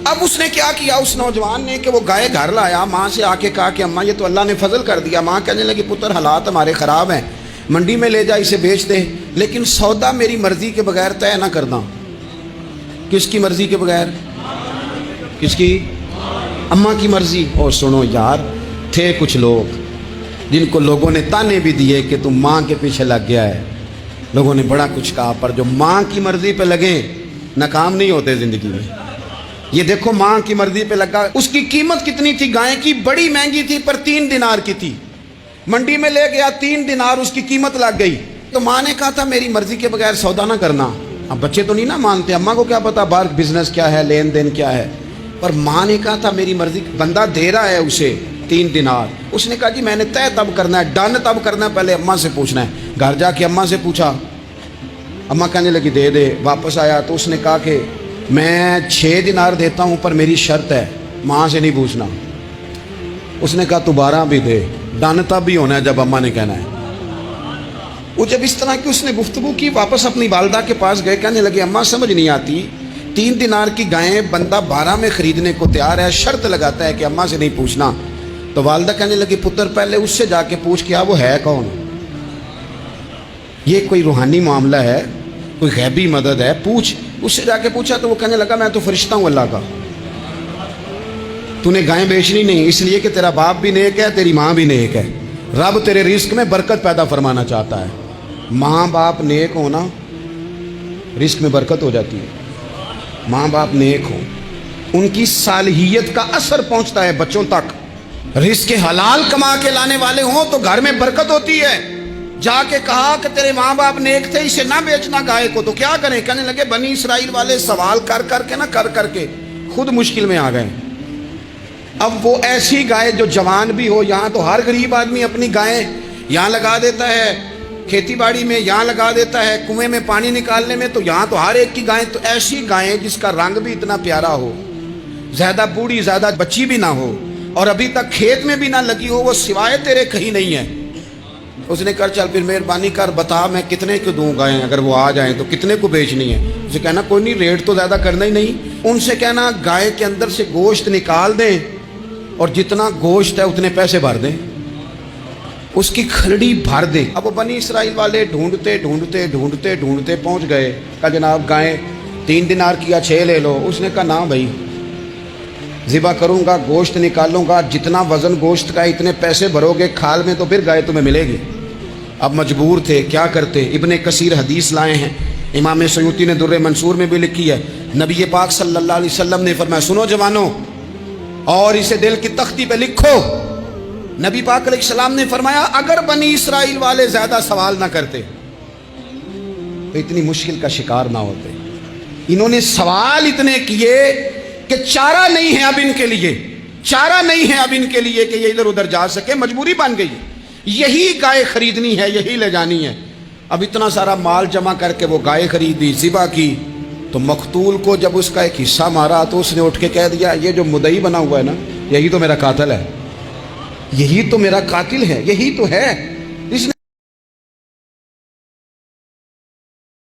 اب اس نے کیا کیا اس نوجوان نے کہ وہ گائے گھر لایا، ماں سے آ کے کہا کہ اماں یہ تو اللہ نے فضل کر دیا۔ ماں کہنے لگی پتر حالات ہمارے خراب ہیں، منڈی میں لے جا اسے بیچ دے، لیکن سودا میری مرضی کے بغیر طے نہ کرنا۔ کس کی مرضی کے بغیر؟ کس کی؟ اماں کی مرضی۔ اور سنو یار، تھے کچھ لوگ جن کو لوگوں نے تانے بھی دیے کہ تم ماں کے پیچھے لگ گیا ہے، لوگوں نے بڑا کچھ کہا، پر جو ماں کی مرضی پہ لگیں ناکام نہیں ہوتے زندگی میں۔ یہ دیکھو ماں کی مرضی پہ لگا۔ اس کی قیمت کتنی تھی گائے کی؟ بڑی مہنگی تھی، پر 3 دینار کی تھی۔ منڈی میں لے گیا، 3 دینار اس کی قیمت لگ گئی۔ تو ماں نے کہا تھا میری مرضی کے بغیر سودا نہ کرنا۔ اب بچے تو نہیں نہ مانتے، اماں کو کیا پتا باہر بزنس کیا ہے، لین دین کیا ہے، پر ماں نے کہا تھا میری مرضی۔ بندہ دے رہا ہے اسے 3 دینار، اس نے کہا جی میں نے طے تب کرنا ہے، ڈن تب کرنا ہے، پہلے اماں سے پوچھنا ہے۔ گھر جا کے اماں سے پوچھا، اماں کہنے لگی دے دے۔ واپس آیا تو اس نے کہا کہ میں 6 دینار دیتا ہوں پر میری شرط ہے، ماں سے نہیں پوچھنا۔ اس نے کہا تو 12 بھی دے، ڈن تب بھی ہونا ہے جب اماں نے کہنا ہے۔ وہ جب اس طرح کی اس نے گفتگو کی، واپس اپنی والدہ کے پاس گئے، کہنے لگے اماں سمجھ نہیں آتی، 3 دینار کی گائیں بندہ 12 میں خریدنے کو تیار ہے، شرط لگاتا ہے کہ اماں سے نہیں پوچھنا۔ تو والدہ کہنے لگی پتر پہلے اس سے جا کے پوچھ کیا وہ ہے کون، یہ کوئی روحانی معاملہ ہے، کوئی غیبی مدد ہے، پوچھ۔ اس سے جا کے پوچھا تو وہ کہنے لگا میں تو فرشتہ ہوں اللہ کا، تو نے گائیں بیچنی نہیں، اس لیے کہ تیرا باپ بھی نیک ہے، تیری ماں بھی نیک ہے، رب تیرے رزق میں برکت پیدا فرمانا چاہتا ہے۔ ماں باپ نیک ہونا رزق میں برکت ہو جاتی ہے۔ ماں باپ نیک ہوں، ان کی صالحیت کا اثر پہنچتا ہے بچوں تک۔ رزق حلال کما کے لانے والے ہوں تو گھر میں برکت ہوتی ہے۔ جا کے کہا کہ تیرے ماں باپ نیک تھے، اسے نہ بیچنا گائے کو، تو کیا کریں؟ کہنے لگے بنی اسرائیل والے سوال کر کر کے خود مشکل میں آ گئے۔ اب وہ ایسی گائے جو جوان بھی ہو، یہاں تو ہر غریب آدمی اپنی گائیں یہاں لگا دیتا ہے، کھیتی باڑی میں یہاں لگا دیتا ہے، کنویں میں پانی نکالنے میں، تو یہاں تو ہر ایک کی گائیں، تو ایسی گائیں جس کا رنگ بھی اتنا پیارا ہو، زیادہ بوڑھی زیادہ بچی بھی نہ ہو، اور ابھی تک کھیت میں بھی نہ لگی ہو، وہ سوائے تیرے کہیں نہیں ہے۔ اس نے کہا چل پھر مہربانی کر بتا میں کتنے کو دوں گائیں، اگر وہ آ جائیں تو کتنے کو بیچنی ہے؟ اسے کہنا کوئی نہیں، ریٹ تو زیادہ کرنا ہی نہیں، ان سے کہنا گائے کے اندر سے گوشت نکال دیں اور جتنا گوشت ہے اتنے پیسے بھر دیں، اس کی کھلڑی بھر دیں۔ اب وہ بنی اسرائیل والے ڈھونڈتے پہنچ گئے، کہا جناب گائیں 3 دینار کی یا 6 لے لو۔ اس نے کہا نہ بھائی، ذبح کروں گا، گوشت نکالوں گا، جتنا وزن گوشت کا اتنے پیسے بھرو گے کھال میں تو پھر گائے تمہیں ملے گی۔ اب مجبور تھے، کیا کرتے؟ ابن کثیر حدیث لائے ہیں، امام سیوطی نے در منصور میں بھی لکھی ہے، نبی پاک صلی اللہ علیہ وسلم نے فرمایا سنو جوانوں اور اسے دل کی تختی پہ لکھو، نبی پاک علیہ السلام نے فرمایا اگر بنی اسرائیل والے زیادہ سوال نہ کرتے تو اتنی مشکل کا شکار نہ ہوتے۔ انہوں نے سوال اتنے کیے کہ چارہ نہیں ہے اب ان کے لیے، چارہ نہیں ہے اب ان کے لیے کہ یہ ادھر ادھر جا سکے، مجبوری بن گئی، یہی گائے خریدنی ہے، یہی لے جانی ہے۔ اب اتنا سارا مال جمع کر کے وہ گائے خریدی، ذبح کی، تو مقتول کو جب اس کا ایک حصہ مارا تو اس نے اٹھ کے کہہ دیا یہ جو مدعی بنا ہوا ہے نا، یہی تو میرا قاتل ہے، یہی تو میرا قاتل ہے، یہی تو ہے۔